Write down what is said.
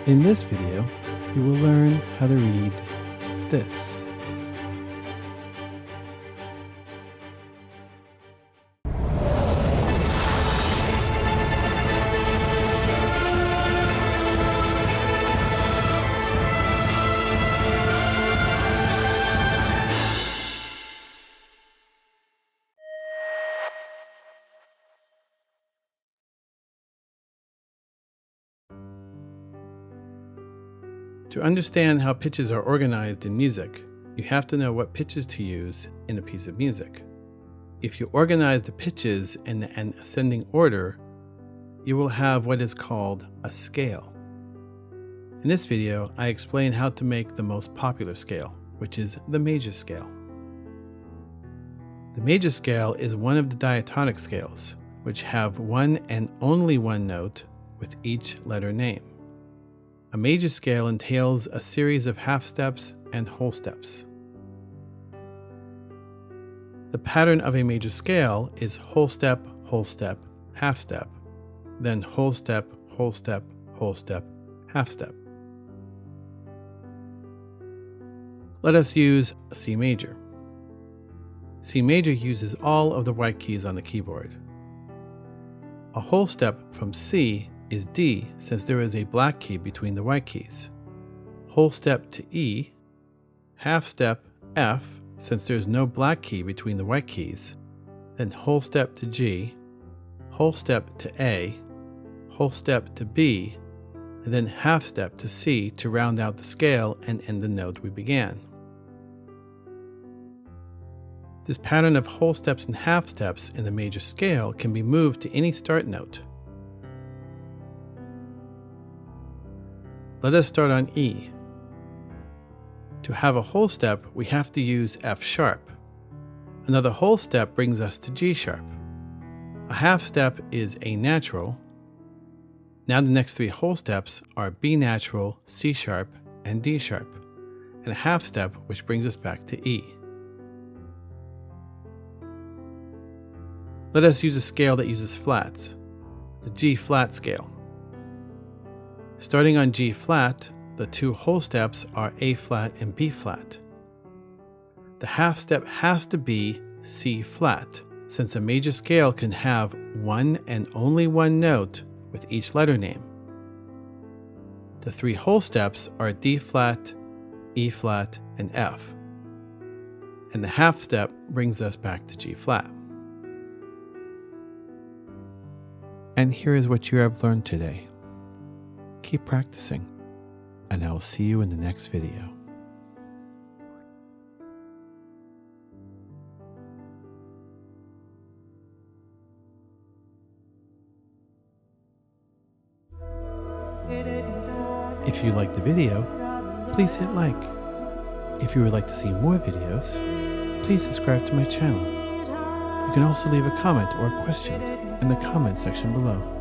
In this video, you will learn how to read this. To understand how pitches are organized in music, you have to know what pitches to use in a piece of music. If you organize the pitches in an ascending order, you will have what is called a scale. In this video, I explain how to make the most popular scale, which is the major scale. The major scale is one of the diatonic scales, which have one and only one note with each letter name. A major scale entails a series of half steps and whole steps. The pattern of a major scale is whole step, half step, then whole step, half step. Let us use C major. C major uses all of the white keys on the keyboard. A whole step from C is D, since there is a black key between the white keys. Whole step to E, half step F, since there is no black key between the white keys, then whole step to G, whole step to A, whole step to B, and then half step to C to round out the scale and end the note we began. This pattern of whole steps and half steps in the major scale can be moved to any start note. Let us start on E. To have a whole step, we have to use F sharp. Another whole step brings us to G sharp. A half step is A natural. Now the next three whole steps are B natural, C sharp, and D sharp, and a half step which brings us back to E. Let us use a scale that uses flats, the G flat scale. Starting on G flat, the two whole steps are A flat and B flat. The half step has to be C flat, since a major scale can have one and only one note with each letter name. The three whole steps are D flat, E flat, and F. And the half step brings us back to G flat. And here is what you have learned today. Keep practicing, and I will see you in the next video. If you liked the video, please hit like. If you would like to see more videos, please subscribe to my channel. You can also leave a comment or a question in the comment section below.